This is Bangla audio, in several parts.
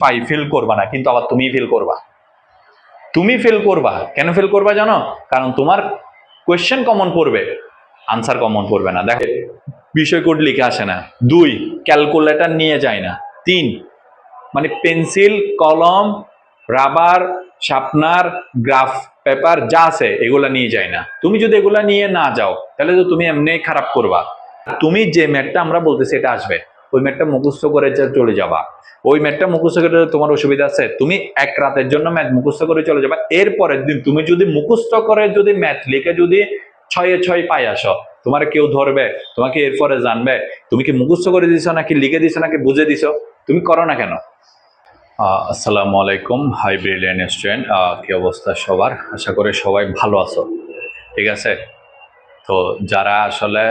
পাই ফিল করবা না, কিন্তু আবার তুমি ফিল করবা। তুমি ফিল করবা, কেন ফিল করবা জানো? কারণ তোমার কোয়েশ্চেন কমন পড়বে, আনসার কমন পড়বে না। দেখো, বিষয় কোড লিখে আসে না। 2, ক্যালকুলেটর নিয়ে যায় না। 3, মানে পেন্সিল, কলম, রাবার, শার্পনার, গ্রাফ পেপার যা আছে এগুলা নিয়ে যায় না। তুমি যদি এগুলা নিয়ে না যাও তাহলে তো তুমি এমনি খারাপ করবা। তুমি যে ম্যাথটা আমরা বলতেছি এটা আসবে, ওই ম্যাথটা মুখস্থ করে চলে যাবা। ওই ম্যাথটা মুখস্থ করে তোমার অসুবিধা আছে, তুমি এক রাতের জন্য ম্যাথ মুখস্থ করে চলে যাবা। এরপরের দিন তুমি যদি মুখস্থ করে যদি ম্যাথ লিখে যদি 6-6 পাই আসো, তোমার কেউ ধরবে? তোমাকে এরপরে জানবে তুমি কি মুখস্থ করে দিছো নাকি লিখে দিছো নাকি বুঝে দিছো? তুমি করো না কেন? আসসালামু আলাইকুম, হাই ব্রিলিয়ান্ট স্টুডেন্ট। কি অবস্থা সবার? আশা করি সবাই ভালো আছো। ঠিক আছে, তো যারা আসলে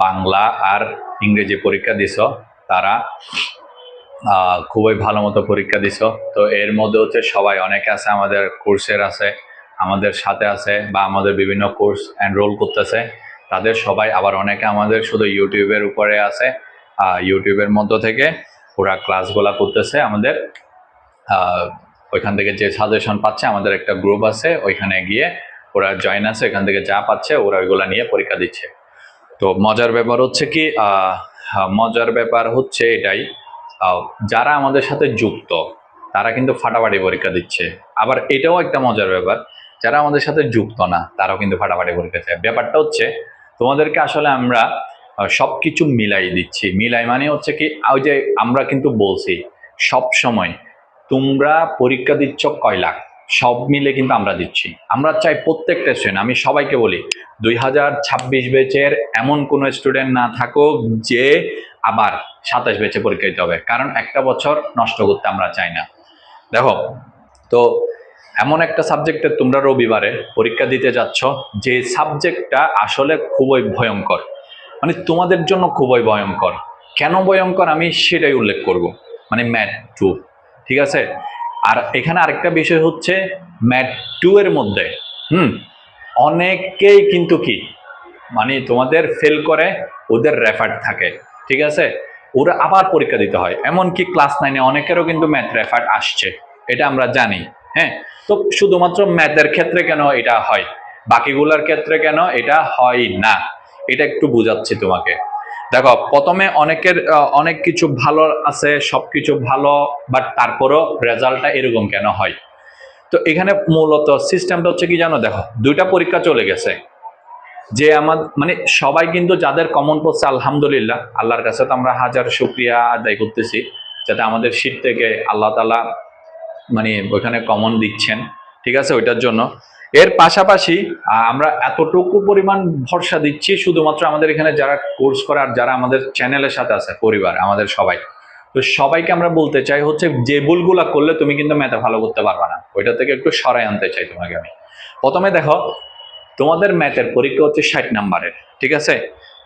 বাংলা আর ইংরেজি পরীক্ষা দিছ তারা খুবই ভালো মতো পরীক্ষা দিছ। তো এর মধ্যে হচ্ছে সবাই, অনেকে আছে আমাদের কোর্সের আছে, আমাদের সাথে আছে, বা আমাদের বিভিন্ন কোর্স এনরোল করতেছে তাদের সবাই, আবার অনেকে আমাদের শুধু ইউটিউবের উপরে আছে, ইউটিউবের মধ্য থেকে ওরা ক্লাসগুলা করতেছে আমাদের। ওইখান থেকে যে সাজেশন পাচ্ছে, আমাদের একটা গ্রুপ আছে, ওইখানে গিয়ে ওরা জয়েন আছে, ওইখান থেকে যা পাচ্ছে ওরা ওইগুলা নিয়ে পরীক্ষা দিচ্ছে। তো মজার ব্যাপার হচ্ছে কি, মজার ব্যাপার হচ্ছে এটাই, যারা আমাদের সাথে যুক্ত তারা কিন্তু ফাটাফাটি পরীক্ষা দিচ্ছে। আবার এটাও একটা মজার ব্যাপার, যারা আমাদের সাথে যুক্ত না তারাও কিন্তু ফাটাফাটি পরীক্ষা দিচ্ছে। ব্যাপারটা হচ্ছে তোমাদেরকে আসলে আমরা সবকিছু মিলাই দিচ্ছি। মিলাই মানে হচ্ছে কি, ওই যে আমরা কিন্তু বলছি সব সময় তোমরা পরীক্ষা দিচ্ছ কয় লাখ, সব মিলে কিন্তু আমরা দিচ্ছি। আমরা চাই প্রত্যেকটা স্টুডেন্ট, আমি সবাইকে বলি 2026 ব্যাচের এমন কোনো স্টুডেন্ট না থাকুক যে আবার 27 ব্যাচে পরীক্ষা দিতে হবে, কারণ একটা বছর নষ্ট করতে আমরা চাই না। দেখো, তো এমন একটা সাবজেক্টে তোমরা রবিবারে পরীক্ষা দিতে যাচ্ছ যে সাবজেক্টটা আসলে খুবই ভয়ঙ্কর, মানে তোমাদের জন্য খুবই ভয়ঙ্কর। কেন ভয়ঙ্কর আমি সেটাই উল্লেখ করব, মানে ম্যাথ 2। ঠিক আছে, আর এখানে আরেকটা বিষয় হচ্ছে ম্যাথ 2 এর মধ্যে অনেকেই কিন্তু কি, মানে তোমাদের ফেল করে, ওদের রেফার থাকে। ঠিক আছে, ওরা আবার পরীক্ষা দিতে হয়। এমনকি ক্লাস 9-এ অনেকেরও কিন্তু ম্যাথ রেফার আসছে, এটা আমরা জানি। হ্যাঁ, তো শুধুমাত্র ম্যাথের ক্ষেত্রে কেন এটা হয়, বাকিগুলোর ক্ষেত্রে কেন এটা হয় না, এটা একটু বুঝাচ্ছি তোমাকে। দেখো, প্রথমে অনেকের অনেক কিছু ভালো আছে, সবকিছু ভালো, বাট তারপরও রেজাল্টটা এরকম কেন হয়? তো এখানে মূলত সিস্টেমটা হচ্ছে কি জানো? দেখো, 2টা পরীক্ষা চলে গেছে, যে আমার মানে সবাই কিন্তু যাদের কমন পড়ছে আলহামদুলিল্লাহ, আল্লাহর কাছে তো আমরা হাজার শুকরিয়া আদায় করতেছি, যাতে আমাদের শীত থেকে আল্লাহ তাআলা মানে ওইখানে কমন দিচ্ছেন। ঠিক আছে, ওইটার জন্য। এর পাশাপাশি আমরা এতটুকু পরিমাণ ভরসা দিচ্ছি শুধুমাত্র আমাদের এখানে যারা কোর্স করে আর যারা আমাদের চ্যানেলের সাথে আছে, পরিবার আমাদের সবাই। তো সবাইকে আমরা বলতে চাই হচ্ছে, যে ভুলগুলা করলে তুমি কিন্তু ম্যাথে ভালো করতে পারবা না, ওইটা থেকে একটু সরাই আনতে চাই তোমাকে আমি। প্রথমে দেখো, তোমাদের ম্যাথের পরীক্ষা হচ্ছে 60 নাম্বারের। ঠিক আছে,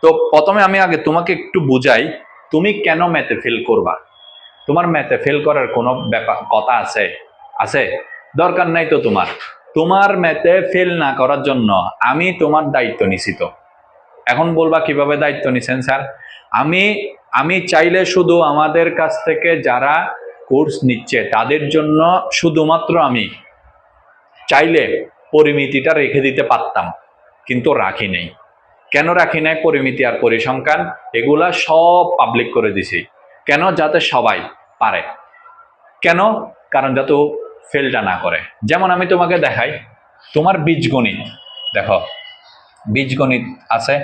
তো প্রথমে আমি আগে তোমাকে একটু বুঝাই, তুমি কেন ম্যাথে ফেল করবা। তোমার ম্যাথে ফেল করার কোনো ব্যাপার কথা আছে? আছে? দরকার নাই তো তোমার। তোমার ম্যাথে ফেল না করার জন্য আমি তোমার দায়িত্ব নিছি। তো এখন বলবা কিভাবে দায়িত্ব নিছেন স্যার? আমি আমি চাইলে শুধু আমাদের কাছ থেকে যারা কোর্স নিচ্ছে তাদের জন্য শুধুমাত্র আমি চাইলে পরিমিতিটা রেখে দিতে পারতাম, কিন্তু রাখি নেই। কেন রাখি নাই? পরিমিতি আর পরিসংখ্যান এগুলা সব পাবলিক করে দিছি। কেন? যাতে সবাই পারে। কেন? কারণ যাতে ফেলটা না করে। যেমন আমি তোমাকে দেখাই, তোমার বীজগণিত দেখো, বীজগণিত আছে,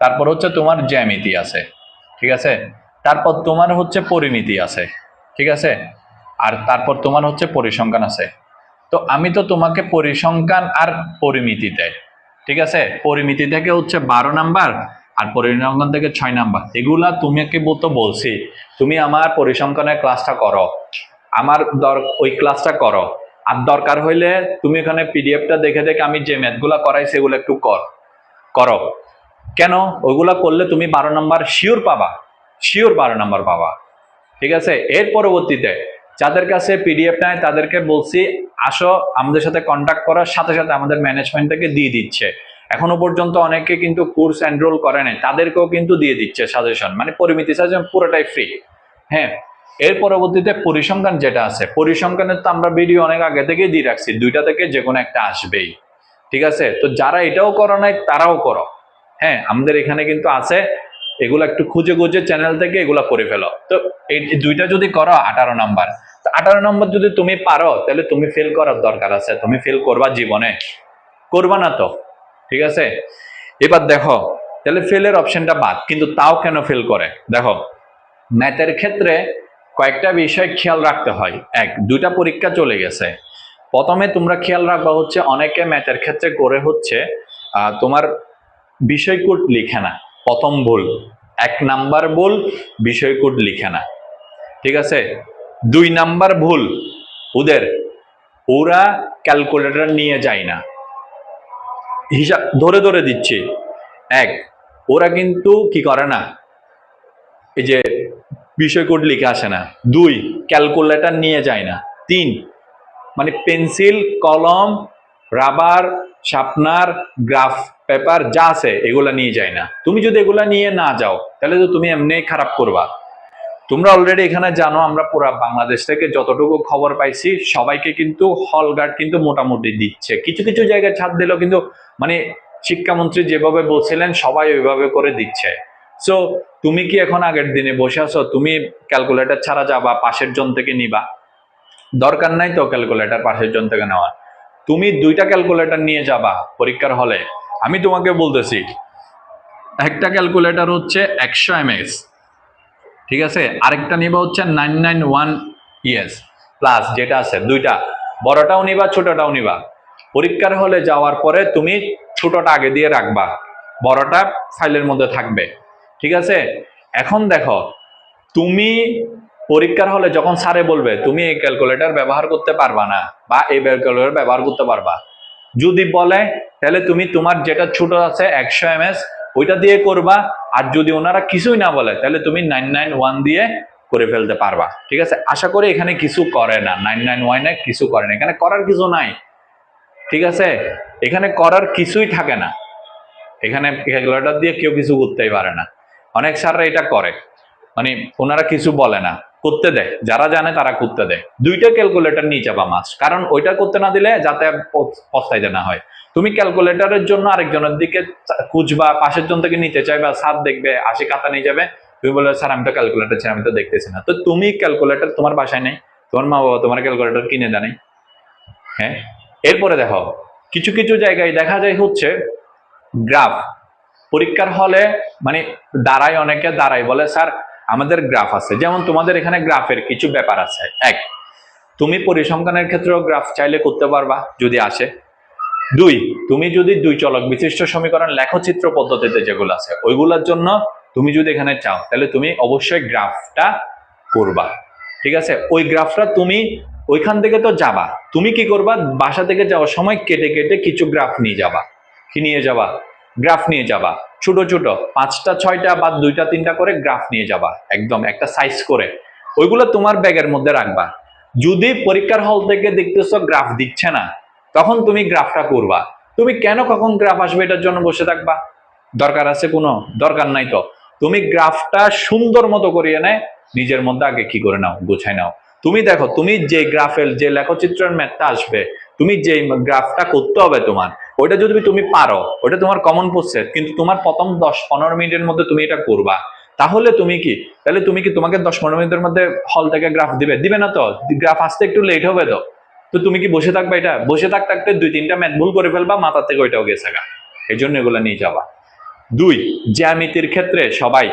তারপর হচ্ছে তোমার জ্যামিতি আছে। ঠিক আছে, তারপর তোমার হচ্ছে পরিমিতি আছে। ঠিক আছে, আর তারপর তোমার হচ্ছে পরিসংখ্যান আছে। তো আমি তো তোমাকে পরিসংখ্যান আর পরিমিতি দেয়। ঠিক আছে, পরিমিতি থেকে হচ্ছে 12 নাম্বার আর পরিসংখ্যান থেকে 6 নাম্বার। এগুলা তোমাকে তো বলছি তুমি আমার পরিসংখ্যানের ক্লাসটা করো, আমার ওই ক্লাসটা করো। আর দরকার হইলে তুমি এখানে পিডিএফটা দেখে দেখে আমি যে ম্যাথগুলা করাই সেগুলো একটু করো। কেন? ওইগুলা করলে তুমি 12 নাম্বার শিওর পাবা, শিওর 12 নাম্বার পাবা। ঠিক আছে, এর পরবর্তীতে যাদের কাছে পিডিএফ নাই তাদেরকে বলছি আসো আমাদের সাথে কন্ট্যাক্ট করার সাথে সাথে আমাদের ম্যানেজমেন্ট থেকে দিয়ে দিচ্ছে। এখনো পর্যন্ত অনেকে কিন্তু কোর্স এনরোল করে নাই, তাদেরকেও কিন্তু দিয়ে দিচ্ছে সাজেশন, মানে পরিমিতি সাজেশন পুরোটাই ফ্রি। হ্যাঁ, এর পরবর্তীতে পরিসংখ্যান যেটা আছে, পরিসংখ্যানের তো আমরা ভিডিও অনেক আগে থেকেই দিয়ে রাখছি, দুইটা থেকে যে কোনো একটা আসবেই। ঠিক আছে, তো যারা এটাও করো নাই তারাও করো। হ্যাঁ, আমাদের এখানে কিন্তু আছে, এগুলো একটু খুঁজে খুঁজে চ্যানেল থেকে এগুলো করে ফেলো। তো এই দুইটা যদি করো 18 নাম্বার, তো 18 নাম্বার যদি তুমি পারো তাহলে তুমি ফেল করার দরকার আছে? তুমি ফেল করবা জীবনে? করবা না তো। ঠিক আছে, এবার দেখো, তাহলে ফেলের অপশনটা বাদ, কিন্তু তাও কেন ফেল করে দেখো। ম্যাথের ক্ষেত্রে কয়েকটা বিষয় খেয়াল রাখতে হয়। এক, দুইটা পরীক্ষা চলে গেছে, প্রথমে তোমরা খেয়াল রাখবা হচ্ছে অনেকে ম্যাথের ক্ষেত্রে করে হচ্ছে তোমার বিষয় কোড লিখে না। প্রথম ভুল, 1 নাম্বার ভুল, বিষয় কোড লিখে না। ঠিক আছে, 2 নাম্বার ভুল ওরা ক্যালকুলেটর নিয়ে যায় না। হিসাব ধরে ধরে দিচ্ছি। এক, ওরা কিন্তু কি করে না, এই যে বিষয় কোড লিখে আসে না। 2, ক্যালকুলেটর নিয়ে যায় না। 3, মানে পেন্সিল, কলম, রাবার, শার্পনার, গ্রাফ পেপার যা আছে এগুলা নিয়ে যায় না। তুমি যদি এগুলা নিয়ে না যাও তাহলে তো তুমি এমনি খারাপ করবা। তোমরা অলরেডি এখানে জানো, আমরা পুরো বাংলাদেশ থেকে যতটুকু খবর পাইছি সবাইকে কিন্তু হল গার্ড কিন্তু মোটামুটি দিচ্ছে, কিছু কিছু জায়গায় ছাড় দিলেও কিন্তু মানে শিক্ষামন্ত্রী যেভাবে বলছিলেন সবাই ওইভাবে করে দিচ্ছে। সো তুমি কি এখন আগের দিনে বসে আছো, তুমি ক্যালকুলেটর ছাড়া যাবা পাশের জন থেকে নিবা? দরকার নাই তো ক্যালকুলেটর পাশের জন থেকে নেওয়ার। তুমি 2টা ক্যালকুলেটর নিয়ে যাবা পরীক্ষার হলে। আমি তোমাকে বলতেছি, একটা ক্যালকুলেটর হচ্ছে 100 mAh, ঠিক আছে, আরেকটা নিবা হচ্ছে 991 প্লাস, যেটা আছে 2টা, বড়টাও নিবা ছোটটাও নিবা। পরীক্ষার হলে যাওয়ার পরে তুমি ছোটটা আগে দিয়ে রাখবা, বড়টা ফাইলের মধ্যে থাকবে। ঠিক আছে, এখন দেখো, তুমি পরীক্ষার হলে যখন স্যারে বলবে তুমি এই ক্যালকুলেটর ব্যবহার করতে পারবা না বা এই ক্যালকুলেটর ব্যবহার করতে পারবা, যদি বলে তাহলে তুমি তোমার যেটা ছোট আছে 100 mAh ওইটা দিয়ে করবা। আর যদি ওনারা কিছুই না বলে তাহলে তুমি 991 দিয়ে করে ফেলতে পারবা। ঠিক আছে, আশা করি এখানে কিছু করে না, 991 কিছু করে না, এখানে করার কিছু নাই। ঠিক আছে, এখানে করার কিছুই থাকে না, এখানে ক্যালকুলেটর দিয়ে কেউ কিছু করতেই পারে না। অনেক স্যাররা এটা করে, মানে ওনারা কিছু বলে না, করতে দেয়, যারা জানে তারা করতে দেয়। 2টা ক্যালকুলেটর নিয়ে যাবা মাস্ট, কারণ ওইটা করতে না দিলে যাতে পস্তাইতে না হয়। তুমি ক্যালকুলেটরের জন্য আরেকজনের দিকে খুঁজবা, পাশের জন থেকে নিতে চাইবা, স্যার দেখবে আসি খাতা নিয়ে যাবে, তুমি বলবে স্যার আমি তো ক্যালকুলেটর চাই, আমি তো দেখতেছি না। তো তুমি ক্যালকুলেটর তোমার বাসায় নেই, তোমার মা বাবা তোমার ক্যালকুলেটর কিনে দেয় নাই। হ্যাঁ, এরপরে দেখো, কিছু কিছু জায়গায় দেখা যায় হচ্ছে গ্রাফ পরীক্ষার হলে মানে দাঁড়ায়, অনেকে দাঁড়ায় বলে স্যার আমাদের গ্রাফ আছে, যেমন তোমাদের এখানে গ্রাফের কিছু ব্যাপার আছে। এক, তুমি পরিসংখ্যানের ক্ষেত্রেও গ্রাফ চাইলে করতে পারবা যদি আসে। 2, তুমি যদি 2 চলক বিশিষ্ট সমীকরণ লেখচিত্র পদ্ধতিতে যেগুলো আছে ওইগুলোর জন্য তুমি যদি এখানে চাও তাহলে তুমি অবশ্যই গ্রাফটা করবা। ঠিক আছে, ওই গ্রাফটা তুমি ওইখান থেকে তো যাবা, তুমি কি করবা, বাসা থেকে যাওয়ার সময় কেটে কেটে কিছু গ্রাফ নিয়ে যাবা। কি নিয়ে যাবা? গ্রাফ নিয়ে যাবা, ছোট ছোট 5টা 6টা বা 2টা 3টা করে গ্রাফ নিয়ে যাবা, একদম একটা সাইজ করে, ওইগুলো তোমার ব্যাগের মধ্যে রাখবা। যদি পরীক্ষার হল থেকে দেখতেছো গ্রাফ দিচ্ছে না, তখন তুমি গ্রাফটা করবা। তুমি কেন কখন গ্রাফ আসবে এটার জন্য বসে থাকবা? দরকার আছে কোনো? দরকার নাই তো। তুমি গ্রাফটা সুন্দর মতো করিয়ে নেয় নিজের মধ্যে আগে কি করে নাও, গুছাই নাও। তুমি দেখো, তুমি যে গ্রাফের যে লেখচিত্রের ম্যাথটা আসবে, তুমি যে গ্রাফটা করতে হবে তোমার, ওইটা যদি তুমি পারো, ওটা তোমার কমন প্রসেস, কিন্তু তোমার প্রথম 10-15 মিনিটের মধ্যে তুমি এটা করবা, তাহলে তুমি কি, তাহলে তুমি কি, তোমাকে 10-15 মিনিটের মধ্যে হল থেকে গ্রাফ দিবে? দিবে না তো, গ্রাফ আসতে একটু লেট হবে তো। তো তুমি কি বসে থাকবে? এটা বসে থাকতে থাকতে 2-3টা ম্যাথ ভুল করে ফেলবা, মাথা থেকে ওইটাও গেছে গা। এই জন্য এগুলো নিয়ে যাবা। 2, জ্যামিতির ক্ষেত্রে সবাই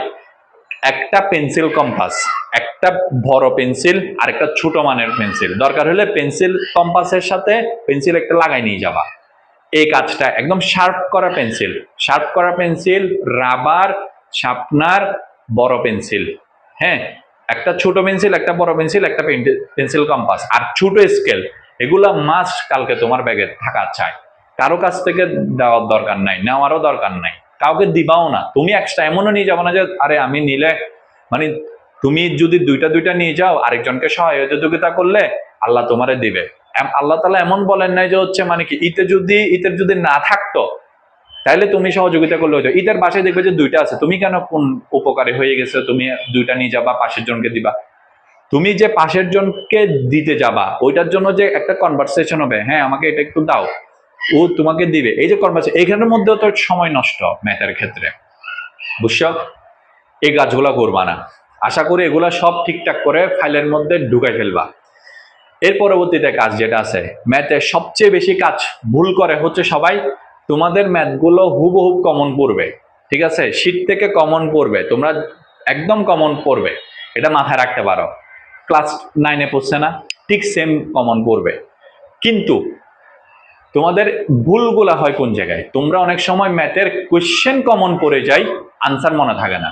একটা পেন্সিল কম্পাস, একটা বড় পেন্সিল আর একটা ছোট মানের পেন্সিল, দরকার হলে পেন্সিল কম্পাসের সাথে পেন্সিল একটা লাগাই নিয়ে যাবা। এই কাজটা একদম শার্প করা পেন্সিল, শার্প করা পেন্সিল, রাবার, শার্পনার, বড় পেন্সিল। হ্যাঁ, একটা ছোট পেন্সিল, একটা বড় পেন্সিল, একটা পেন্সিল কম্পাস আর ছোট স্কেল, এগুলা মাস্ট কালকে তোমার ব্যাগে থাকা চাই। কারো কাছ থেকে দেওয়ার দরকার নাই, নেওয়ারও দরকার নাই, কাউকে দিবাও না। তুমি এক্সট্রা এমনও নিয়ে যাবো না যে আরে আমি নিলে, মানে তুমি যদি 2টা নিয়ে যাও, আরেকজনকে সহযোগিতা করলে আল্লাহ তোমারে দিবে। আল্লাহ তাআলা এমন বলেন নাই যে হচ্ছে মানে কি ইতের যদি না থাকতো তাহলে তুমি সহযোগিতা করলে হইতো। ঈদের বাসায় দেখবে যে 2টা আছে, তুমি কেন কোন উপকারী হয়ে গেছে, তুমি 2টা নিয়ে যাবা, পাশের জনকে দিবা। তুমি যে পাশের জনকে দিতে যাবা ওইটার জন্য যে একটা কনভারসেশন হবে, হ্যাঁ আমাকে এটা একটু দাও, ও তোমাকে দিবে, এই যে কনভারসেশন, এইখানের মধ্যেও তো সময় নষ্ট ম্যাথের ক্ষেত্রে, বুঝছো? এই কাজগুলা করবা না। আশা করি এগুলা সব ঠিকঠাক করে ফাইলের মধ্যে ঢুকাই ফেলবা। এর পরবর্তীতে কাজ যেটা আছে, ম্যাথে সবচেয়ে বেশি কাজ ভুল করে হচ্ছে সবাই, তোমাদের ম্যাথগুলো হুবহুব কমন পড়বে, ঠিক আছে, শীট থেকে কমন পড়বে, তোমরা একদম কমন পড়বে, এটা মাথায় রাখতে পারো। ক্লাস 9-এ পড়ছে না, ঠিক সেম কমন পড়বে। কিন্তু তোমাদের ভুলগুলা হয় কোন জায়গায়, তোমরা অনেক সময় ম্যাথের কোয়েশ্চেন কমন পড়ে যায়, আনসার মনে থাকে না।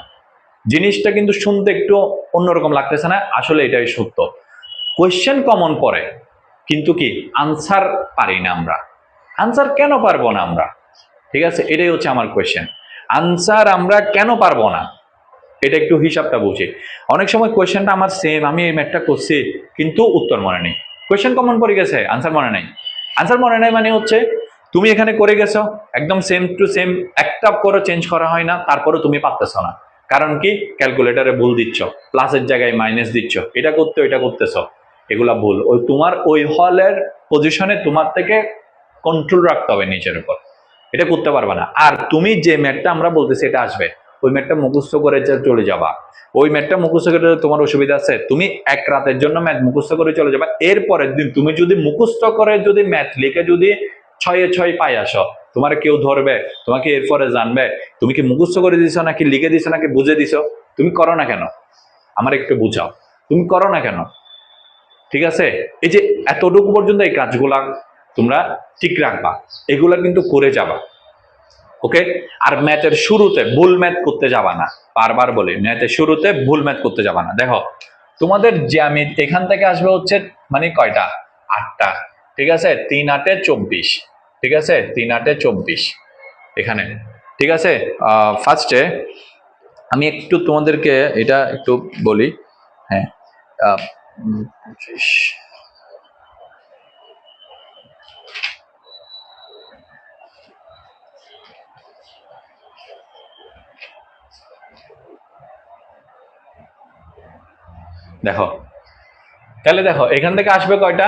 জিনিসটা কিন্তু শুনতে একটু অন্যরকম লাগতেছে না, আসলে এটাই সত্য। কোয়েশ্চেন কমন পড়ে কিন্তু কি আনসার পারি না আমরা। আনসার কেন পারবো না আমরা? ঠিক আছে, এটাই হচ্ছে আমার কোয়েশ্চেন। আনসার আমরা কেন পারবো না, এটা একটু হিসাবটা বুঝি। অনেক সময় কোয়েশ্চেনটা আমার সেম, আমি এই ম্যাথটা করছি কিন্তু উত্তর মনে নেই, কোয়েশ্চেন কমন পড়ে গেছে, আনসার মনে নাই। আনসার মনে নাই মানে হচ্ছে তুমি এখানে করে গেছো একদম সেম টু সেম, একটা করে চেঞ্জ করা হয় না, তারপরে তুমি পারতেছো না। কারণ কি, ক্যালকুলেটরে ভুল দিচ্ছ, প্লাসের জায়গায় মাইনাস দিচ্ছ, এটা করতে ওইটা করতেছো, এগুলা ভুল। ওই তোমার ওই হলের পজিশনে তোমার থেকে কন্ট্রোল রাখতে হবে নিজের উপর, এটা করতে পারবে না। আর তুমি যে ম্যাথটা আমরা বলতেছি এটা আসবে, ওই ম্যাথটা মুখস্থ করে চলে যাবা। ওই ম্যাথটা মুখস্থ করে তোমার অসুবিধা আছে, তুমি এক রাতের জন্য ম্যাথ মুখস্থ করে চলে যাবা, এরপরের দিন তুমি যদি মুখস্থ করে যদি ম্যাথ লিখে যদি 6-6 পাই আসো, তোমার কেউ ধরবে? তোমাকে এরপরে জানবে তুমি কি মুখস্থ করে দিছো নাকি লিখে দিছো নাকি বুঝে দিছো? তুমি করো না কেন, আমার একটু বুঝাও, তুমি করো না কেন? ঠিক আছে, এই যে এতটুকু পর্যন্ত এই কাজগুলা তোমরা ঠিক রাখবা, এগুলা কিন্তু করে যাবা, ওকে? আর ম্যাথের শুরুতে ভুল ম্যাথ করতে যাবা না, বারবার বলি, ম্যাথের শুরুতে ভুল ম্যাথ করতে যাবা না। দেখো তোমাদের জ্যামিতি এখান থেকে আসবে হচ্ছে মানে কয়টা, 8টা, ঠিক আছে, 3-8-24, ঠিক আছে, 3-8-24 এখানে, ঠিক আছে। ফার্স্টে আমি একটু তোমাদেরকে এটা একটু বলি, হ্যাঁ, 25, দেখো তাহলে দেখো এখান থেকে আসবে কয়টা,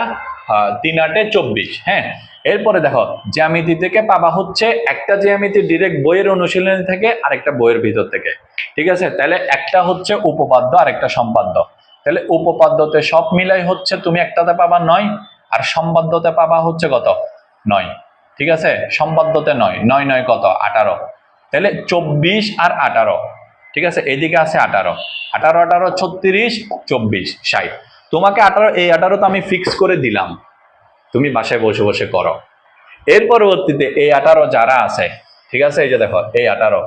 3-8-24, হ্যাঁ। এরপরে দেখো জ্যামিতি থেকে পাবা হচ্ছে একটা জ্যামিতি ডিরেক্ট বইয়ের অনুশীলনী থেকে আর একটা বইয়ের ভিতর থেকে, ঠিক আছে। তাহলে একটা হচ্ছে উপপাদ্য আর একটা সম্পাদ্য, তাহলে উপপাদ্যতে সব মিলাই হচ্ছে তুমি একটাতে পাবা 9, আর সম্পাদ্যতে পাবা হচ্ছে কত, 9, ঠিক আছে। সম্পাদ্যতে 9, 9 কত, 18, তাহলে 24 আর 18, ঠিক আছে। এদিকে আছে 18, 18 36, 24 60, তোমাকে 18, এই 18 তো আমি ফিক্স করে দিলাম, তুমি বাসায় বসে বসে করো। এর পরবর্তীতে এই 18 যারা আছে, ঠিক আছে, এই যে দেখো এই 18,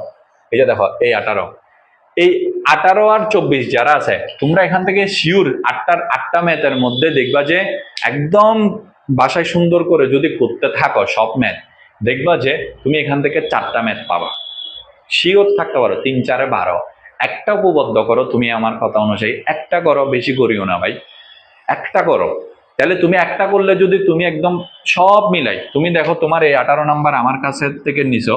এই যে দেখো এই 18, এই 18 আর 24 যারা আছে, তোমরা এখান থেকে শিওর 8টা ম্যাথের মধ্যে দেখবা যে একদম বাসায় সুন্দর করে যদি করতে থাকো সব ম্যাথ, দেখবা যে তুমি এখান থেকে 4টা ম্যাথ পাবা, শিওর থাকতে পারো। 3-4-12, একটা উপপাদ্য করো তুমি আমার কথা অনুযায়ী, একটা করো, বেশি করিও না ভাই, একটা করো। তাহলে তুমি একটা করলে যদি তুমি একদম সব মিলাই, তুমি দেখো তোমার এই 18 নাম্বার আমার কাছে থেকে নিছো,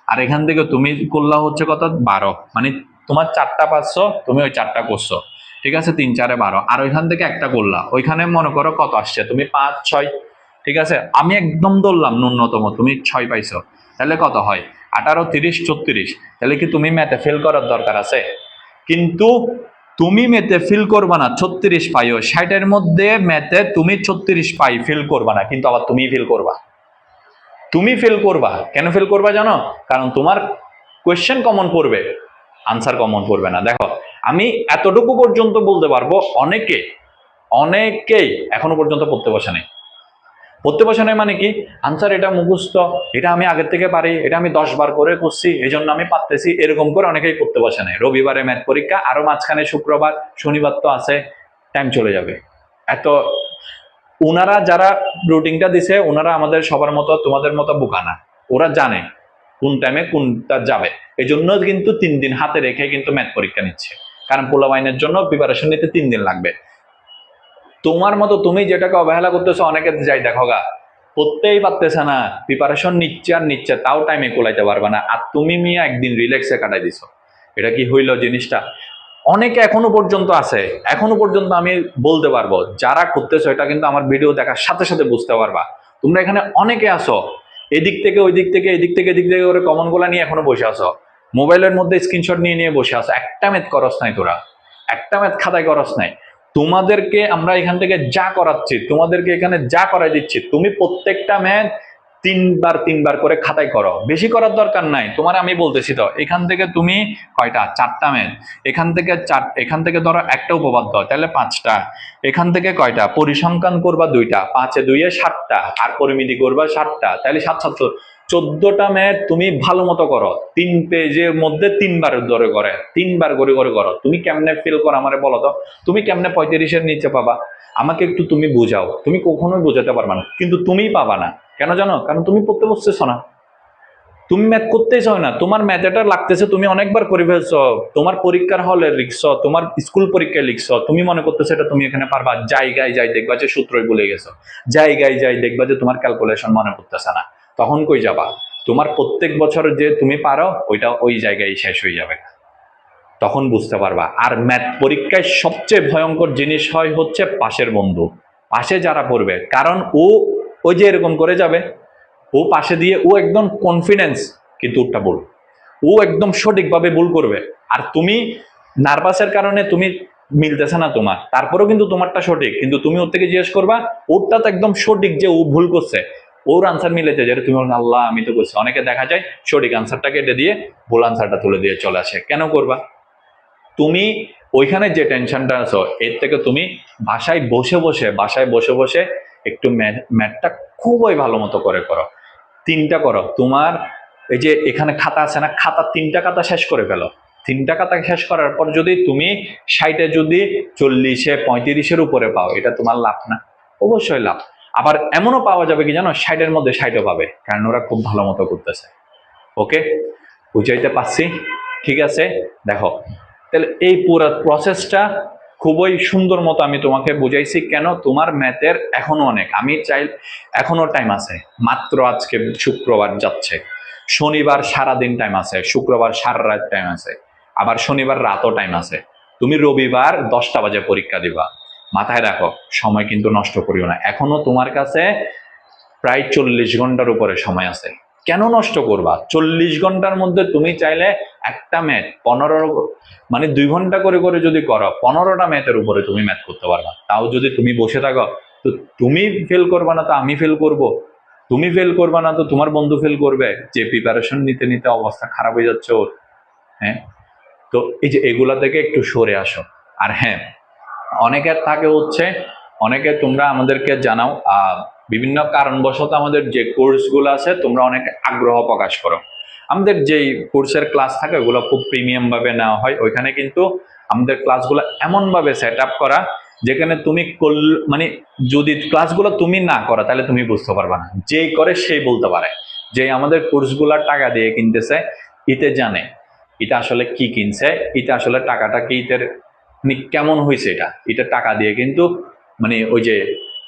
আর এখান থেকে তুমি করলা হচ্ছে কত, 12, মানে তোমার 4টা পাচ্ছো, তুমি ওই 4টা করছো, ঠিক আছে, 3-4-12, আর ওইখান থেকে একটা করলা, ওইখানে মনে করো কত আসছে, তুমি 5-6, ঠিক আছে, আমি একদম ধরলাম ন্যূনতম তুমি 6 পাইছো, তাহলে কত হয়, 18, 30, 34, তাহলে কি তুমি ম্যাথে ফেল করার দরকার আছে? কিন্তু তুমি ম্যাথে ফিল করবা না 36 পাইও, 60-এর মধ্যে ম্যাথে তুমি 36 পাই ফিল করবা না, কিন্তু আবার তুমি ফিল করবা, তুমি ফিল করবা। কেন ফিল করবা জানো? কারণ তোমার কোয়েশ্চেন কমন পড়বে, আনসার কমন পড়বে না। দেখো আমি এতটুকু পর্যন্ত বলতে পারবো, অনেকেই এখনো পর্যন্ত পড়তে বসে নেই। পড়তে বসে নেই মানে কি, আনসার এটা মুখস্থ, এটা আমি আগের থেকে পারি, এটা আমি 10 বার করে করছি এই জন্য আমি পারতেছি, এরকম করে অনেকেই পড়তে বসে নেই। রবিবারে ম্যাথ পরীক্ষা, আরো মাঝখানে শুক্রবার শনিবার তো আছে, টাইম চলে যাবে। এত ওনারা যারা রুটিনটা দিছে, ওনারা আমাদের সবার মতো তোমাদের মতো বোকা না, ওরা জানে কোন টাইমে কোনটা যাবে, এই জন্য কিন্তু 3 দিন হাতে রেখে কিন্তু ম্যাথ পরীক্ষা নিচ্ছে, কারণ পোলাবাইনের জন্য প্রিপারেশন নিতে 3 দিন লাগবে। তোমার মতো তুমি যেটাকে অবহেলা করতেছো, অনেকে যাই দেখো গা পড়তেই পারতেছে না, প্রিপারেশন নিচ্ছে আর নিচ্ছে, তাও টাইমে কোলাইতে পারবে না, আর তুমি মিয়া একদিন রিল্যাক্সে কাটাই দিছো, এটা কি হইল জিনিসটা? অনেকে এখনো পর্যন্ত আছে, এখনো পর্যন্ত আমি বলতে পারবো যারা করতেছো এটা কিন্তু আমার ভিডিও দেখার সাথে সাথে বুঝতে পারবা। তোমরা এখানে অনেকে আসো, এদিক থেকে ওই দিক থেকে এদিক থেকে এদিক থেকে করে কমন গুলা নিয়ে এখনো বসে আসো, মোবাইলের মধ্যে স্ক্রিনশট নিয়ে নিয়ে বসে আসো, একটা ম্যাথ করস নাই তোরা, একটা ম্যাথ খাতায় করস নাই। তোমাদেরকে আমরা এখান থেকে যা করাচ্ছি, তোমাদেরকে এখানে যা করাই দিচ্ছি, তুমি প্রত্যেকটা ম্যাথ তিনবার তিনবার করে খাতায় করো, বেশি করার দরকার নাই তোমার। আমি বলতেছি তো এখান থেকে তুমি কয়টা, চারটা ম্যাথ, এখান থেকে এখান থেকে ধরো একটা উপপাদ্য তাহলে পাঁচটা, এখান থেকে কয়টা পরিসংখ্যান করবা দুইটা, পাঁচে দুইয়ে সাতটা, আর পরিমিতি করবা সাতটা, তাহলে সাত সাত 14টা ম্যাথ তুমি ভালো মতো করো, 3 পেজের মধ্যে তিনবার ধরে করে, তিনবার করে করে করো। তুমি কেমনে ফিল করো আমারে বলো তো, তুমি কেমনে 35-এর নিচে পাবা? আমাকে একটু তুমি বুঝাও। তুমি কখনোই বোঝাতে পারবা না, কিন্তু তুমিই পাবা না কেন জানো? কারণ তুমি পড়তে বসতেছো না, তুমি ম্যাথ করতেই চাও না, তোমার ম্যাথ এটা লাগতেছে তুমি অনেকবার করে ফেলছো, তোমার পরীক্ষার হলে লিখছো, তোমার স্কুল পরীক্ষায় লিখছো, তুমি মনে করতেছো এটা তুমি এখানে পারবা। জায়গায় যাই দেখবা যে সূত্রই ভুলে গেছো, জায়গায় যাই দেখবা যে তোমার ক্যালকুলেশন মনে করতেছে না, তখন কই যাবা? তোমার প্রত্যেক বছর যে তুমি পারো ওইটা ওই জায়গায় শেষ হয়ে যাবে, তখন বুঝতে পারবা। আর ম্যাথ পরীক্ষায় সবচেয়ে ভয়ঙ্কর জিনিস হয় হচ্ছে পাশের বন্ধু, পাশে যারা পড়বে, কারণ ও ওই যে এরকম করে যাবে, ও পাশে দিয়ে ও একদম কনফিডেন্স কিন্তু ওটা ভুল, ও একদম সঠিকভাবে ভুল করবে। আর তুমি নার্ভাসের কারণে তুমি মিলতেছে না তোমার, তারপরেও কিন্তু তোমারটা সঠিক, কিন্তু তুমি ওর থেকে জিজ্ঞেস করবা ওরটা তো একদম সঠিক যে ও ভুল করছে, ওর আনসার মিলেছে, যেটা তুমি বলো আল্লাহ আমি তো করছি। অনেকে দেখা যায় সঠিক আনসারটা কেটে দিয়ে ভুল আনসারটা তুলে দিয়ে চলে আসে। কেন করবা? তুমি ওইখানে যে টেনশনটা আছো এর থেকে তুমি বাসায় বসে বসে একটু ম্যাথটা খুবই ভালো মতো করে করো, তিনটা করো। তোমার এই যে এখানে খাতা আছে না, খাতা তিনটা খাতা শেষ করে ফেলো, তিনটা খাতা শেষ করার পর যদি তুমি 60-এ যদি 40-এ 35-এর উপরে পাও, এটা তোমার লাভ না? অবশ্যই লাভ। আবার এমনও পাওয়া যাবে কি জানো, 60-এর মধ্যে 60ও পাবে, কারণ ওরা খুব ভালো মতো করতেছে। ওকে, বুঝাইতে পারছি? ঠিক আছে, দেখো তাহলে এই পুরো প্রসেসটা খুবই সুন্দর মতো আমি তোমাকে বুঝাইছি। কেন? তোমার ম্যাথের এখনো অনেক, আমি চাই এখনো টাইম আছে, মাত্র আজকে শুক্রবার যাচ্ছে, শনিবার সারাদিন টাইম আছে, শুক্রবার সারা রাত টাইম আছে, আবার শনিবার রাতও টাইম আছে। তুমি রবিবার 10টা বাজে পরীক্ষা দিবা, মাথায় রাখো সময় কিন্তু নষ্ট করিও না, এখনো তোমার কাছে প্রায় 40 ঘন্টার উপরে সময় আছে। কেন নষ্ট করবা? 40 ঘন্টার মধ্যে তুমি চাইলে একটা ম্যাথ 15, মানে 2 ঘন্টা করে করে যদি করো, 15টা ম্যাথের উপরে তুমি ম্যাথ করতে পারবা। তাও যদি তুমি বসে থাকো, তো তুমি ফেল করবা না তো আমি ফেল করব, তুমি ফেল করবা না তো তোমার বন্ধু ফেল করবে, যে প্রিপারেশন নিতে নিতে অবস্থা খারাপ হয়ে যাচ্ছে ওর। হ্যাঁ, তো এই যে এগুলা থেকে একটু সরে আসো। আর হ্যাঁ, অনেকের থাকে হচ্ছে, অনেকে তোমরা আমাদেরকে জানাও বিভিন্ন কারণবশত আমাদের যে কোর্সগুলো আছে তোমরা অনেক আগ্রহ প্রকাশ করো। আমাদের যেই কোর্সের ক্লাস থাকে ওগুলো খুব প্রিমিয়াম ভাবে নেওয়া হয়, ওইখানে কিন্তু আমাদের ক্লাসগুলো এমন ভাবে সেট আপ করা যেখানে তুমি মানে যদি ক্লাসগুলো তুমি না করো তাহলে তুমি বুঝতে পারবে না, যেই করে সেই বলতে পারে। যে আমাদের কোর্সগুলো টাকা দিয়ে কিনতেছে, ইতে জানে এটা আসলে কি কিনছে, এটা আসলে টাকাটা কি ইতের মানে কেমন হয়েছে, এটা টাকা দিয়ে কিন্তু মানে ওই যে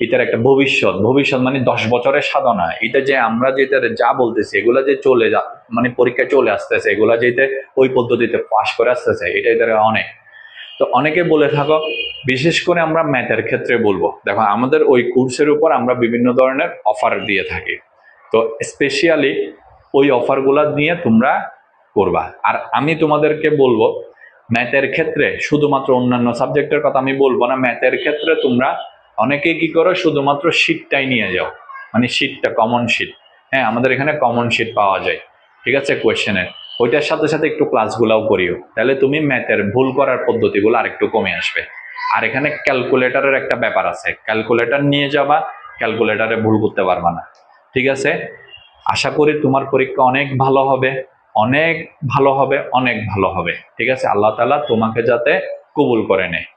এটার একটা ভবিষ্যৎ, ভবিষ্যৎ মানে 10 বছরের সাধনা, এটা যে আমরা যেটা যা বলতেছি এগুলা যে চলে যা মানে পরীক্ষায় চলে আসতেছে, এগুলা যেতে ওই পদ্ধতিতে পাশ করে আসতেছে, এটা এদের অনেক। তো অনেকে বলে থাকো, বিশেষ করে আমরা ম্যাথের ক্ষেত্রে বলবো, দেখো আমাদের ওই কোর্সের উপর আমরা বিভিন্ন ধরনের অফার দিয়ে থাকি, তো স্পেশালি ওই অফারগুলা নিয়ে তোমরা করবা। আর আমি তোমাদেরকে বলবো ম্যাথের ক্ষেত্রে শুধুমাত্র, অন্যান্য সাবজেক্টের কথা আমি বলবো না, ম্যাথের ক্ষেত্রে তোমরা অনেকে কি করো শুধুমাত্র শীটটাই নিয়ে যাও, মানে শীটটা কমন শীট। হ্যাঁ, আমাদের এখানে কমন শীট পাওয়া যায়, ঠিক আছে, কোয়েশ্চেনের, ওইটার সাথে সাথে একটু ক্লাসগুলাও করিও, তাহলে তুমি ম্যাথের ভুল করার পদ্ধতিগুলো আরেকটু কমে আসবে। আর এখানে ক্যালকুলেটরের একটা ব্যাপার আছে, ক্যালকুলেটর নিয়ে যাবা, ক্যালকুলেটরে ভুল করতে পারবা না। ঠিক আছে, আশা করি তোমার পরীক্ষা অনেক ভালো হবে, অনেক ভালো হবে, অনেক ভালো হবে। ঠিক আছে, আল্লাহ তাআলা তোমাকে যাতে কবুল করে নেয়,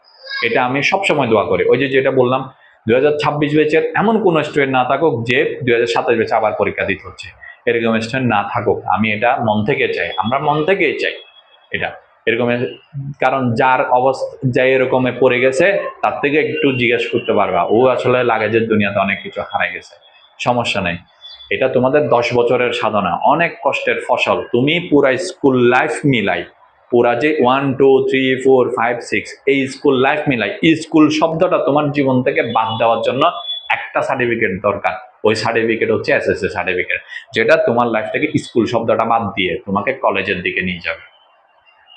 এটা আমি সবসময় দোয়া করি। ওই যে যেটা বললাম, 2026 ব্যাচের এমন কোন স্টুডেন্ট না থাকুক যে 2027 ব্যাচে আবার পরীক্ষা দিতে হচ্ছে, এরকম স্টুডেন্ট না থাকুক, আমি এটা মন থেকে চাই, আমরা মন থেকেই চাই এটা এরকম। কারণ যার অবস্থা যাই এরকমে পড়ে গেছে তার থেকে একটু জিজ্ঞেস করতে পারবা, ও আসলে লাগেজের দুনিয়াতে অনেক কিছু হারাই গেছে, সমস্যা নেই। এটা তোমাদের 10 বছরের সাধনা, অনেক কষ্টের ফসল, তুমি পুরা স্কুল লাইফ মিলাই ওরা যে 1 2 3 4 5 6 এই স্কুল লাইফ মিলাই স্কুল শব্দটা তোমার জীবন থেকে বাদ দেওয়ার জন্য একটা সার্টিফিকেট দরকার। ওই সার্টিফিকেট হচ্ছে এসএসসি সার্টিফিকেট, যেটা তোমার লাইফ থেকে স্কুল শব্দটা বাদ দিয়ে তোমাকে কলেজের দিকে নিয়ে যাবে।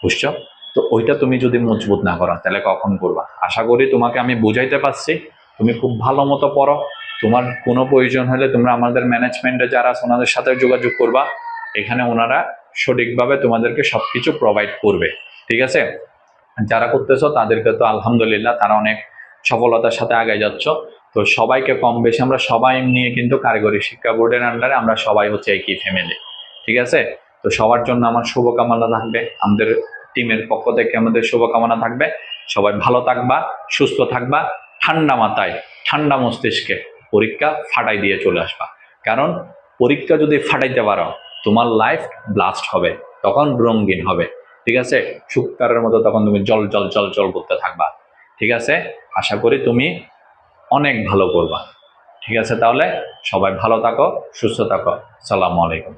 বুঝছো? তো ওইটা তুমি যদি মজবুত না করো তাহলে কখন করবা? আশা করি তোমাকে আমি বুঝাইতে পারছি। তুমি খুব ভালো মতো পড়ো। তোমার কোনো প্রয়োজন হলে তোমরা আমাদের ম্যানেজমেন্টে যারা আছে ওনাদের সাথে যোগাযোগ করবা। এখানে ওনারা সঠিকভাবে তোমাদেরকে সবকিছু প্রোভাইড করবে। ঠিক আছে? যারা করতেছো তাদেরকে তো আলহামদুলিল্লাহ, তারা অনেক সফলতার সাথে আগে যাচ্ছ। তো সবাইকে কম বেশি আমরা সবাই নিয়ে কিন্তু কারিগরি শিক্ষা বোর্ডের আন্ডারে আমরা সবাই হচ্ছে একই ফ্যামিলি। ঠিক আছে? তো সবার জন্য আমার শুভকামনা থাকবে, আমাদের টিমের পক্ষ থেকে আমাদের শুভকামনা থাকবে। সবাই ভালো থাকবা, সুস্থ থাকবা, ঠান্ডা মাথায় ঠান্ডা মস্তিষ্কে পরীক্ষা ফাটাই দিয়ে চলে আসবা। কারণ পরীক্ষা যদি ফাটাইতে পারো তোমার লাইফ ব্লাস্ট হবে, তখন রঙিন হবে। ঠিক আছে? শুক্তারের মতো তখন তুমি জল জল জল জল করতে থাকবা। ঠিক আছে? আশা করি তুমি অনেক ভালো করবা। ঠিক আছে? তাহলে সবাই ভালো থাকো, সুস্থ থাকো। আসসালামু আলাইকুম।